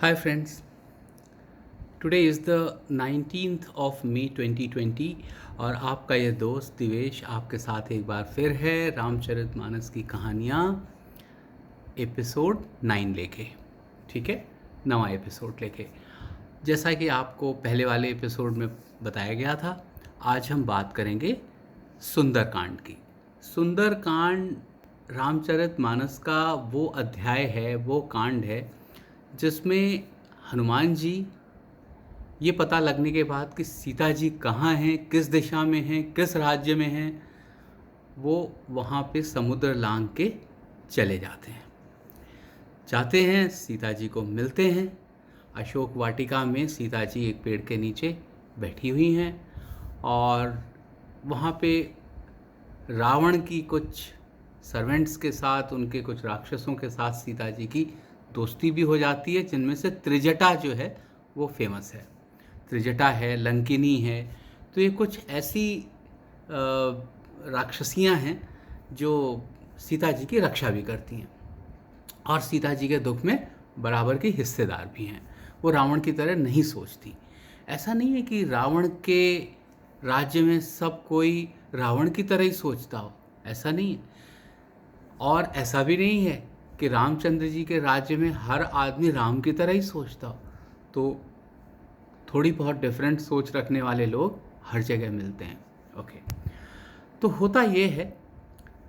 Hi friends, today is the 19th of May 2020 और आपका ये दोस्त दिवेश आपके साथ एक बार फिर है रामचरितमानस की कहानियाँ एपिसोड 9 लेके। ठीक है, नवा एपिसोड लेके। जैसा कि आपको पहले वाले एपिसोड में बताया गया था, आज हम बात करेंगे सुंदरकांड की। सुंदरकांड रामचरितमानस का वो अध्याय है, वो कांड है जिसमें हनुमान जी ये पता लगने के बाद कि सीता जी कहाँ हैं, किस दिशा में हैं, किस राज्य में हैं, वो वहाँ पे समुद्र लांघ के चले जाते हैं सीता जी को मिलते हैं। अशोक वाटिका में सीता जी एक पेड़ के नीचे बैठी हुई हैं और वहाँ पे रावण की कुछ सर्वेंट्स के साथ, उनके कुछ राक्षसों के साथ सीता जी की दोस्ती भी हो जाती है, जिनमें से त्रिजटा जो है वो फेमस है। त्रिजटा है, लंकिनी है, तो ये कुछ ऐसी राक्षसियाँ हैं जो सीता जी की रक्षा भी करती हैं और सीता जी के दुख में बराबर की हिस्सेदार भी हैं। वो रावण की तरह नहीं सोचती। ऐसा नहीं है कि रावण के राज्य में सब कोई रावण की तरह ही सोचता हो, ऐसा नहीं है। और ऐसा भी नहीं है कि रामचंद्र जी के राज्य में हर आदमी राम की तरह ही सोचता हो। तो थोड़ी बहुत डिफरेंट सोच रखने वाले लोग हर जगह मिलते हैं। ओके, तो होता ये है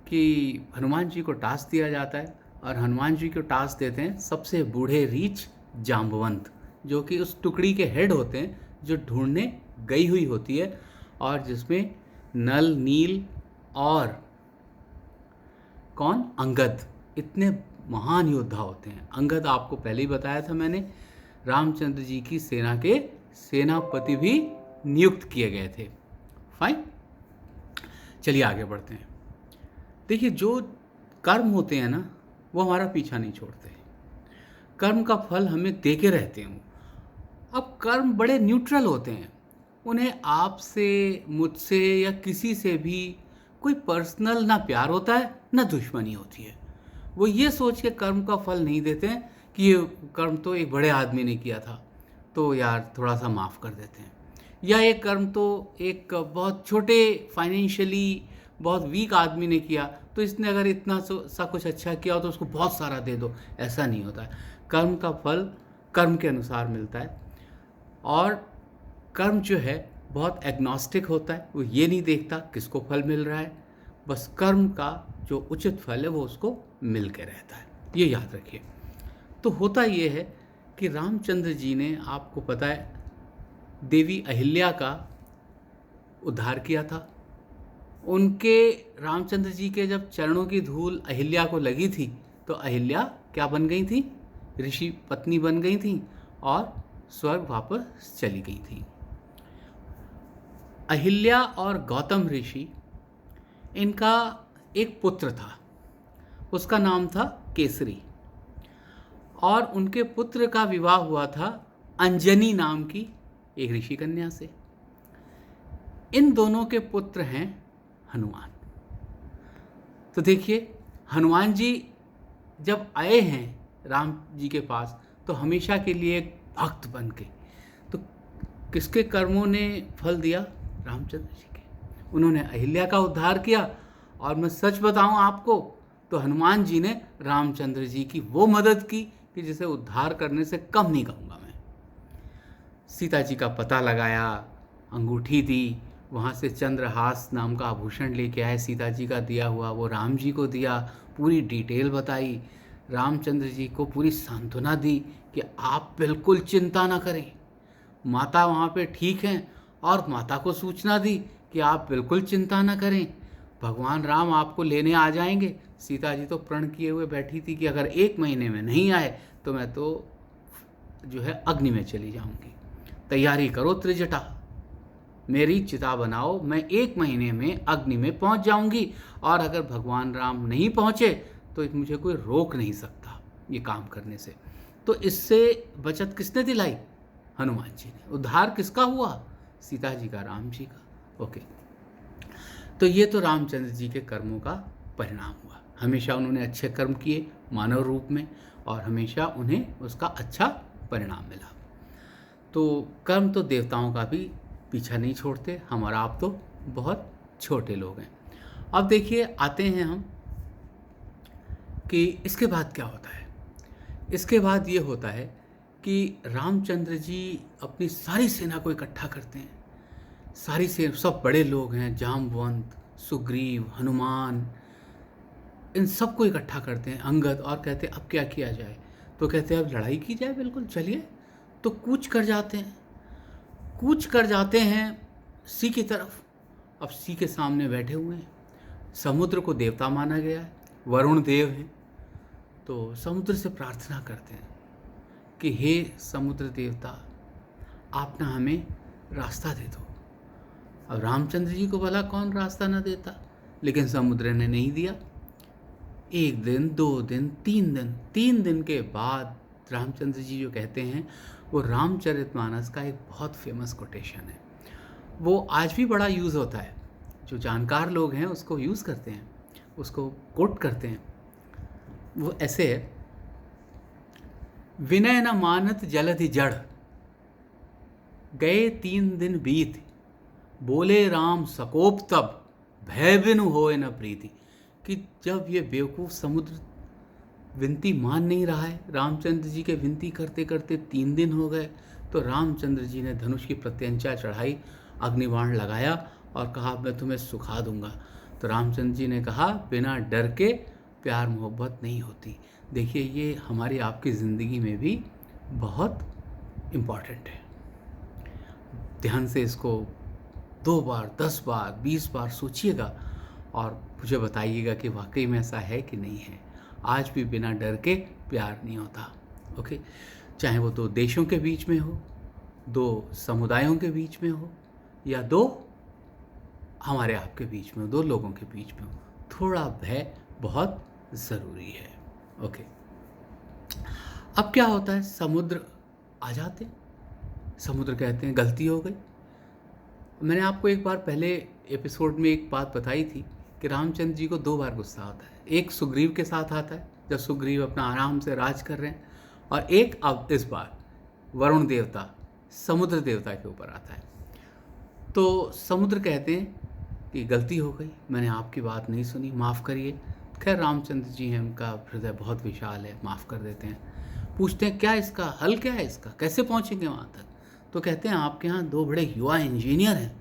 कि हनुमान जी को टास्क दिया जाता है और हनुमान जी को टास्क देते हैं सबसे बूढ़े रीछ जाम्बवंत, जो कि उस टुकड़ी के हेड होते हैं जो ढूंढने गई हुई होती है और जिसमें नल, नील और कौन, अंगद, इतने महान योद्धा होते हैं। अंगद आपको पहले ही बताया था मैंने, रामचंद्र जी की सेना के सेनापति भी नियुक्त किए गए थे। फाइन, चलिए आगे बढ़ते हैं। देखिए, जो कर्म होते हैं ना, वो हमारा पीछा नहीं छोड़ते। कर्म का फल हमें देके रहते हैं। अब कर्म बड़े न्यूट्रल होते हैं, उन्हें आपसे, मुझसे या किसी से भी कोई पर्सनल ना प्यार होता है ना दुश्मनी होती है। वो ये सोच के कर्म का फल नहीं देते हैं कि ये कर्म तो एक बड़े आदमी ने किया था तो यार थोड़ा सा माफ़ कर देते हैं, या ये कर्म तो एक बहुत छोटे फाइनेंशियली बहुत वीक आदमी ने किया तो इसने अगर इतना सा कुछ अच्छा किया हो तो उसको बहुत सारा दे दो। ऐसा नहीं होता है। कर्म का फल कर्म के अनुसार मिलता है और कर्म जो है बहुत एग्नोस्टिक होता है। वो ये नहीं देखता किसको फल मिल रहा है, बस कर्म का जो उचित फल है वो उसको मिल के रहता है। ये याद रखिए। तो होता ये है कि रामचंद्र जी ने, आपको पता है, देवी अहिल्या का उद्धार किया था। उनके, रामचंद्र जी के जब चरणों की धूल अहिल्या को लगी थी तो अहिल्या क्या बन गई थी, ऋषि पत्नी बन गई थी और स्वर्ग वापस चली गई थी। अहिल्या और गौतम ऋषि, इनका एक पुत्र था, उसका नाम था केसरी, और उनके पुत्र का विवाह हुआ था अंजनी नाम की एक ऋषि कन्या से। इन दोनों के पुत्र हैं हनुमान। तो देखिए, हनुमान जी जब आए हैं राम जी के पास तो हमेशा के लिए एक भक्त बन के, तो किसके कर्मों ने फल दिया, रामचंद्र जी के। उन्होंने अहिल्या का उद्धार किया और मैं सच बताऊं आपको तो हनुमान जी ने रामचंद्र जी की वो मदद की कि जिसे उद्धार करने से कम नहीं कहूँगा मैं। सीता जी का पता लगाया, अंगूठी दी, वहाँ से चंद्रहास नाम का आभूषण लेके आए सीता जी का दिया हुआ, वो राम जी को दिया, पूरी डिटेल बताई, रामचंद्र जी को पूरी सांत्वना दी कि आप बिल्कुल चिंता ना करें, माता वहाँ पे ठीक हैं, और माता को सूचना दी कि आप बिल्कुल चिंता ना करें, भगवान राम आपको लेने आ जाएंगे। सीता जी तो प्रण किए हुए बैठी थी कि अगर 1 महीने में नहीं आए तो मैं तो जो है अग्नि में चली जाऊंगी। तैयारी करो त्रिजटा, मेरी चिता बनाओ, मैं 1 महीने में अग्नि में पहुंच जाऊंगी, और अगर भगवान राम नहीं पहुंचे तो मुझे कोई रोक नहीं सकता ये काम करने से। तो इससे बचत किसने दिलाई, हनुमान जी ने। उद्धार किसका हुआ, सीता जी का, राम जी का। ओके, तो ये तो रामचंद्र जी के कर्मों का परिणाम हुआ। हमेशा उन्होंने अच्छे कर्म किए मानव रूप में और हमेशा उन्हें उसका अच्छा परिणाम मिला। तो कर्म तो देवताओं का भी पीछा नहीं छोड़ते, हम और आप तो बहुत छोटे लोग हैं। अब देखिए आते हैं हम कि इसके बाद क्या होता है। इसके बाद ये होता है कि रामचंद्र जी अपनी सारी सेना को इकट्ठा करते हैं। सारी सेना, सब बड़े लोग हैं, जाम्बवंत, सुग्रीव, हनुमान, इन सबको इकट्ठा करते हैं, अंगद, और कहते हैं अब क्या किया जाए। तो कहते हैं अब लड़ाई की जाए, बिल्कुल चलिए। तो कूच कर जाते हैं, कूच कर जाते हैं सी की तरफ। अब सी के सामने बैठे हुए हैं। समुद्र को देवता माना गया है, वरुण देव हैं। तो समुद्र से प्रार्थना करते हैं कि हे समुद्र देवता, आप ना हमें रास्ता दे दो। अब रामचंद्र जी को भला कौन रास्ता ना देता, लेकिन समुद्र ने नहीं दिया। 1 दिन, 2 दिन, 3 दिन, 3 दिन के बाद रामचंद्र जी जो कहते हैं वो रामचरितमानस का एक बहुत फेमस कोटेशन है। वो आज भी बड़ा यूज़ होता है, जो जानकार लोग हैं उसको यूज़ करते हैं, उसको कोट करते हैं। वो ऐसे है, विनय न मानत जलधि जड़, गए 3 दिन बीत, बोले राम सकोप तब, भय बिनु होए न प्रीति। कि जब ये बेवकूफ़ समुद्र विनती मान नहीं रहा है, रामचंद्र जी के विनती करते करते 3 दिन हो गए, तो रामचंद्र जी ने धनुष की प्रत्यंचा चढ़ाई, अग्निबाण लगाया और कहा मैं तुम्हें सुखा दूंगा। तो रामचंद्र जी ने कहा बिना डर के प्यार मोहब्बत नहीं होती। देखिए ये हमारी आपकी ज़िंदगी में भी बहुत इम्पॉर्टेंट है। ध्यान से इसको 2 बार, 10 बार, 20 बार सोचिएगा और मुझे बताइएगा कि वाकई में ऐसा है कि नहीं है। आज भी बिना डर के प्यार नहीं होता। ओके, चाहे वो 2 देशों के बीच में हो, 2 समुदायों के बीच में हो, या 2 हमारे आपके बीच में हो, 2 लोगों के बीच में हो, थोड़ा भय बहुत ज़रूरी है। ओके, अब क्या होता है, समुद्र आ जाते हैं। समुद्र कहते हैं गलती हो गई। मैंने आपको एक बार पहले एपिसोड में एक बात बताई थी कि रामचंद्र जी को 2 बार गुस्सा आता है। एक सुग्रीव के साथ आता है जब सुग्रीव अपना आराम से राज कर रहे हैं, और एक अब इस बार वरुण देवता, समुद्र देवता के ऊपर आता है। तो समुद्र कहते हैं कि गलती हो गई, मैंने आपकी बात नहीं सुनी, माफ़ करिए। खैर रामचंद्र जी हैं, उनका हृदय बहुत विशाल है, माफ़ कर देते हैं। पूछते हैं क्या इसका हल, क्या है इसका, कैसे पहुँचेंगे वहाँ तक। तो कहते हैं आपके यहाँ 2 बड़े युवा इंजीनियर हैं।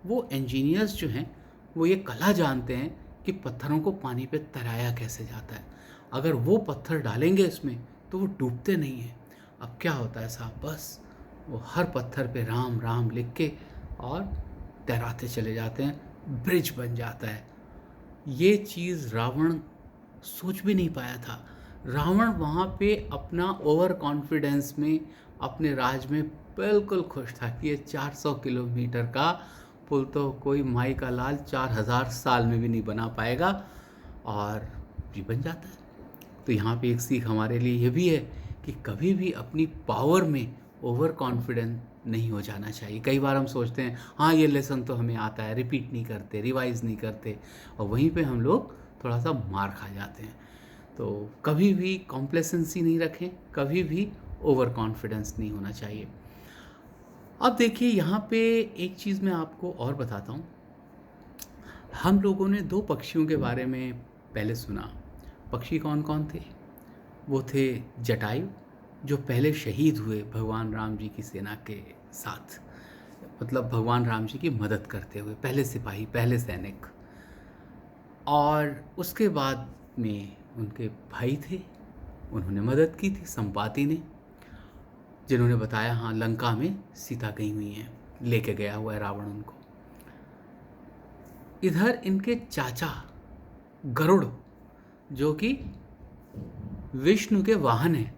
वो इंजीनियर्स जो हैं वो ये कला जानते हैं कि पत्थरों को पानी पे तैराया कैसे जाता है। अगर वो पत्थर डालेंगे इसमें तो वो डूबते नहीं हैं। अब क्या होता है साहब, बस वो हर पत्थर पे राम राम लिख के और तैराते चले जाते हैं, ब्रिज बन जाता है। ये चीज़ रावण सोच भी नहीं पाया था। रावण वहाँ पे अपना ओवर कॉन्फिडेंस में अपने राज में बिल्कुल खुश था कि ये 400 किलोमीटर का पुल तो कोई माई का लाल 4000 साल में भी नहीं बना पाएगा, और ये बन जाता है। तो यहाँ पे एक सीख हमारे लिए ये भी है कि कभी भी अपनी पावर में ओवर कॉन्फिडेंट नहीं हो जाना चाहिए। कई बार हम सोचते हैं हाँ ये लेसन तो हमें आता है, रिपीट नहीं करते, रिवाइज़ नहीं करते, और वहीं पे हम लोग थोड़ा सा मार खा जाते हैं। तो कभी भी कॉम्प्लेसेंसी नहीं रखें, कभी भी ओवर कॉन्फिडेंस नहीं होना चाहिए। अब देखिए यहाँ पे एक चीज़ मैं आपको और बताता हूँ। हम लोगों ने 2 पक्षियों के बारे में पहले सुना। पक्षी कौन कौन थे? वो थे जटायु, जो पहले शहीद हुए भगवान राम जी की सेना के साथ, मतलब भगवान राम जी की मदद करते हुए, पहले सिपाही, पहले सैनिक। और उसके बाद में उनके भाई थे, उन्होंने मदद की थी, संपाति ने, जिन्होंने बताया हाँ लंका में सीता गई हुई हैं, लेके गया हुआ है रावण उनको। इधर इनके चाचा गरुड़, जो कि विष्णु के वाहन हैं,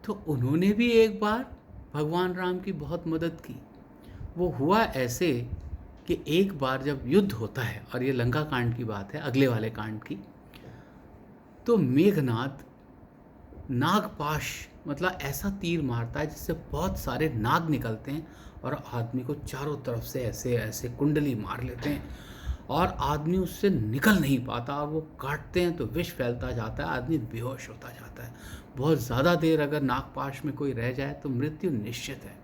तो उन्होंने भी एक बार भगवान राम की बहुत मदद की। वो हुआ ऐसे कि एक बार जब युद्ध होता है, और ये लंका कांड की बात है, अगले वाले कांड की, तो मेघनाद नागपाश मतलब ऐसा तीर मारता है जिससे बहुत सारे नाग निकलते हैं और आदमी को चारों तरफ से ऐसे ऐसे कुंडली मार लेते हैं, और आदमी उससे निकल नहीं पाता, और वो काटते हैं तो विष फैलता जाता है, आदमी बेहोश होता जाता है। बहुत ज़्यादा देर अगर नागपाश में कोई रह जाए तो मृत्यु निश्चित है।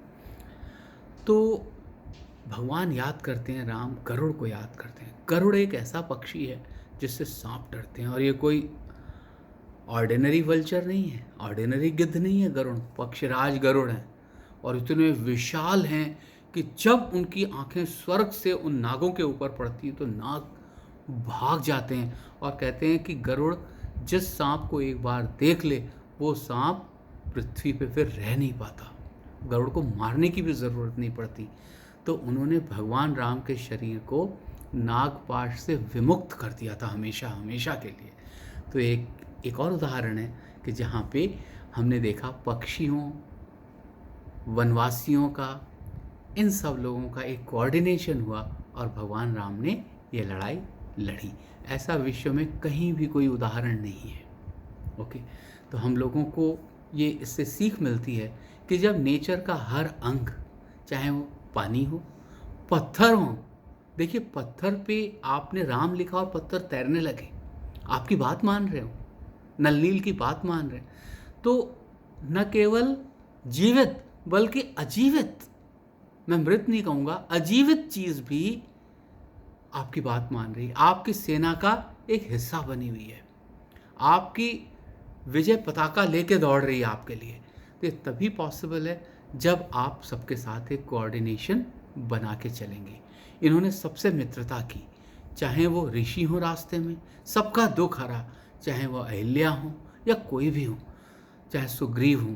तो भगवान याद करते हैं, राम गरुड़ को याद करते हैं। गरुड़ एक ऐसा पक्षी है जिससे सांप डरते हैं, और ये कोई ऑर्डिनरी वल्चर नहीं है, ऑर्डिनरी गिद्ध नहीं है। गरुड़ पक्षराज गरुड़ हैं, और इतने विशाल हैं कि जब उनकी आंखें स्वर्ग से उन नागों के ऊपर पड़ती हैं तो नाग भाग जाते हैं, और कहते हैं कि गरुड़ जिस सांप को एक बार देख ले वो सांप पृथ्वी पे फिर रह नहीं पाता, गरुड़ को मारने की भी ज़रूरत नहीं पड़ती। तो उन्होंने भगवान राम के शरीर को नागपाश से विमुक्त कर दिया था हमेशा हमेशा के लिए। तो एक और उदाहरण है कि जहाँ पे हमने देखा पक्षियों, वनवासियों का, इन सब लोगों का एक कोऑर्डिनेशन हुआ और भगवान राम ने ये लड़ाई लड़ी। ऐसा विश्व में कहीं भी कोई उदाहरण नहीं है। ओके, तो हम लोगों को ये इससे सीख मिलती है कि जब नेचर का हर अंग, चाहे वो पानी हो, पत्थर हो, देखिए पत्थर पे आपने राम लिखा और पत्थर तैरने लगे, आपकी बात मान रहे हो, नल नील की बात मान रहे, तो न केवल जीवित बल्कि अजीवित, मैं मृत नहीं कहूँगा, अजीवित चीज़ भी आपकी बात मान रही है, आपकी सेना का एक हिस्सा बनी हुई है, आपकी विजय पताका लेके दौड़ रही है आपके लिए। तो ये तभी पॉसिबल है जब आप सबके साथ एक कोऑर्डिनेशन बना के चलेंगे। इन्होंने सबसे मित्रता की, चाहे वो ऋषि हो रास्ते में, सबका दुख हरा, चाहे वो अहिल्या हो या कोई भी हो, चाहे सुग्रीव हो।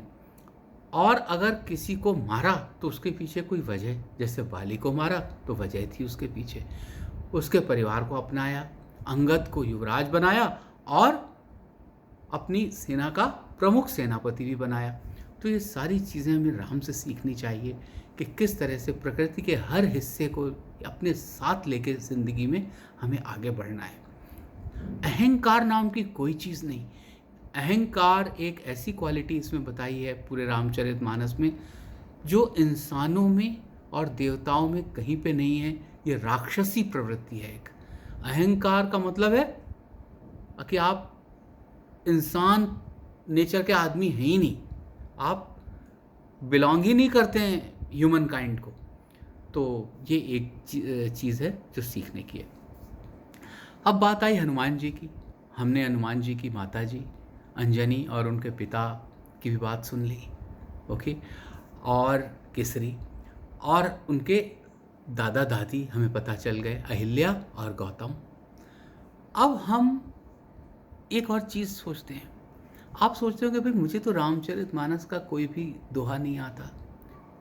और अगर किसी को मारा तो उसके पीछे कोई वजह, जैसे बाली को मारा तो वजह थी उसके पीछे, उसके परिवार को अपनाया, अंगद को युवराज बनाया और अपनी सेना का प्रमुख सेनापति भी बनाया। तो ये सारी चीज़ें हमें राम से सीखनी चाहिए कि किस तरह से प्रकृति के हर हिस्से को अपने साथ लेके ज़िंदगी में हमें आगे बढ़ना है। अहंकार नाम की कोई चीज़ नहीं। अहंकार एक ऐसी क्वालिटी इसमें बताई है पूरे रामचरितमानस में जो इंसानों में और देवताओं में कहीं पे नहीं है। ये राक्षसी प्रवृत्ति है एक। अहंकार का मतलब है कि आप इंसान नेचर के आदमी हैं ही नहीं, आप बिलोंग ही नहीं करते हैं ह्यूमन काइंड को। तो ये एक चीज़ है जो सीखने की है। अब बात आई हनुमान जी की। हमने हनुमान जी की माता जी अंजनी और उनके पिता की भी बात सुन ली, ओके, और केसरी, और उनके दादा दादी हमें पता चल गए, अहिल्या और गौतम। अब हम एक और चीज़ सोचते हैं। आप सोचते हो कि भाई मुझे तो रामचरितमानस का कोई भी दोहा नहीं आता।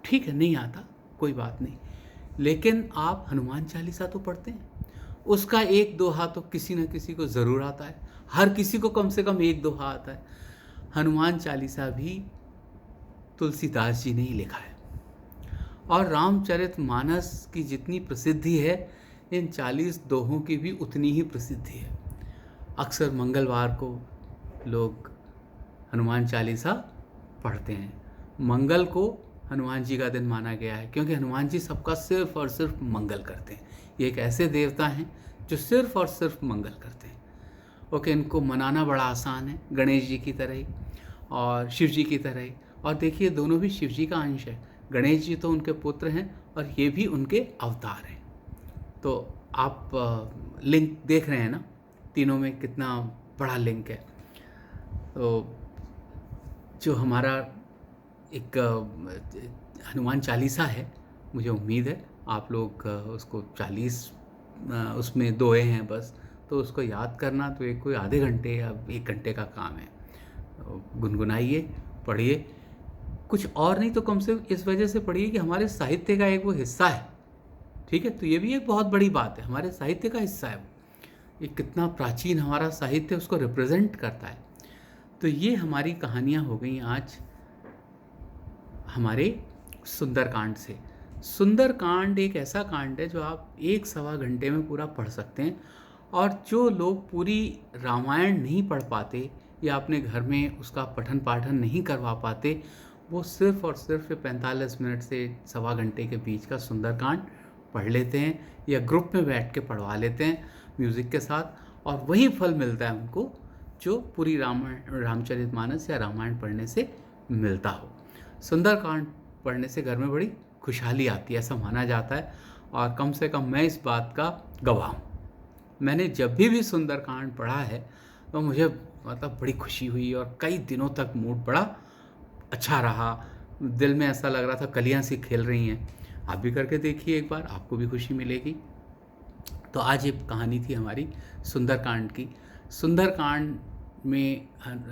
ठीक है, नहीं आता, कोई बात नहीं, लेकिन आप हनुमान चालीसा तो पढ़ते हैं, उसका एक दोहा तो किसी न किसी को ज़रूर आता है। हर किसी को कम से कम एक दोहा आता है। हनुमान चालीसा भी तुलसीदास जी ने ही लिखा है, और रामचरितमानस की जितनी प्रसिद्धि है इन 40 दोहों की भी उतनी ही प्रसिद्धि है। अक्सर मंगलवार को लोग हनुमान चालीसा पढ़ते हैं। मंगल को हनुमान जी का दिन माना गया है क्योंकि हनुमान जी सबका सिर्फ और सिर्फ मंगल करते हैं। ये एक ऐसे देवता हैं जो सिर्फ और सिर्फ मंगल करते हैं। ओके, इनको मनाना बड़ा आसान है, गणेश जी की तरह ही और शिव जी की तरह ही। और देखिए दोनों भी शिव जी का अंश है। गणेश जी तो उनके पुत्र हैं और ये भी उनके अवतार हैं। तो आप लिंक देख रहे हैं ना, तीनों में कितना बड़ा लिंक है। तो जो हमारा एक हनुमान चालीसा है, मुझे उम्मीद है आप लोग उसको 40 उसमें दोहे हैं बस, तो उसको याद करना तो एक कोई आधे घंटे या 1 घंटे का काम है। गुनगुनाइए, पढ़िए, कुछ और नहीं तो कम से कम इस वजह से पढ़िए कि हमारे साहित्य का एक वो हिस्सा है। ठीक है, तो ये भी एक बहुत बड़ी बात है, हमारे साहित्य का हिस्सा है वो। ये कितना प्राचीन हमारा साहित्य उसको रिप्रेजेंट करता है। तो ये हमारी कहानियाँ हो गई आज हमारे सुंदरकांड से। सुंदरकांड एक ऐसा कांड है जो आप 1-1.25 घंटे में पूरा पढ़ सकते हैं। और जो लोग पूरी रामायण नहीं पढ़ पाते या अपने घर में उसका पठन पाठन नहीं करवा पाते, वो सिर्फ और सिर्फ 45 मिनट से 1.25 घंटे के बीच का सुंदरकांड पढ़ लेते हैं या ग्रुप में बैठ के पढ़वा लेते हैं म्यूज़िक के साथ, और वही फल मिलता है उनको जो पूरी रामचरितमानस या रामायण पढ़ने से मिलता हो। सुंदरकांड पढ़ने से घर में बड़ी खुशहाली आती है, ऐसा माना जाता है, और कम से कम मैं इस बात का गवाह हूँ। मैंने जब भी सुंदरकांड पढ़ा है तो मुझे मतलब बड़ी खुशी हुई और कई दिनों तक मूड बड़ा अच्छा रहा। दिल में ऐसा लग रहा था कलियां सी खेल रही हैं। आप भी करके देखिए एक बार, आपको भी खुशी मिलेगी। तो आज ये कहानी थी हमारी सुंदरकांड की। सुंदरकांड में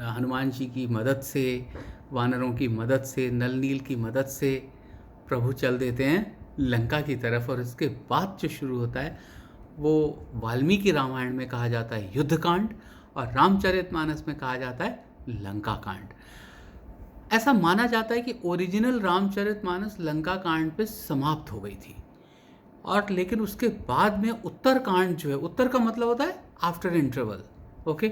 हनुमान जी की मदद से, वानरों की मदद से, नल नील की मदद से प्रभु चल देते हैं लंका की तरफ, और इसके बाद जो शुरू होता है वो वाल्मीकि रामायण में कहा जाता है युद्धकांड, और रामचरितमानस में कहा जाता है लंका कांड। ऐसा माना जाता है कि ओरिजिनल रामचरितमानस लंका कांड पे समाप्त हो गई थी, और लेकिन उसके बाद में उत्तरकांड जो है, उत्तर का मतलब होता है आफ्टर इंटरवल, ओके।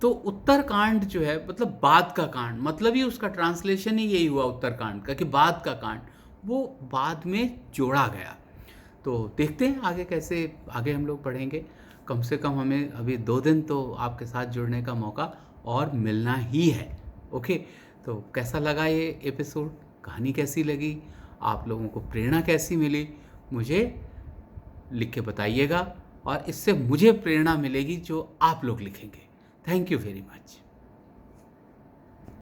तो उत्तरकांड जो है मतलब बाद का कांड, मतलब ही उसका ट्रांसलेशन ही यही हुआ उत्तरकांड का कि बाद का कांड, वो बाद में जोड़ा गया। तो देखते हैं आगे कैसे आगे हम लोग पढ़ेंगे। कम से कम हमें अभी 2 दिन तो आपके साथ जुड़ने का मौका और मिलना ही है, ओके। तो कैसा लगा ये एपिसोड, कहानी कैसी लगी, आप लोगों को प्रेरणा कैसी मिली, मुझे लिख के बताइएगा, और इससे मुझे प्रेरणा मिलेगी जो आप लोग लिखेंगे। Thank you very much.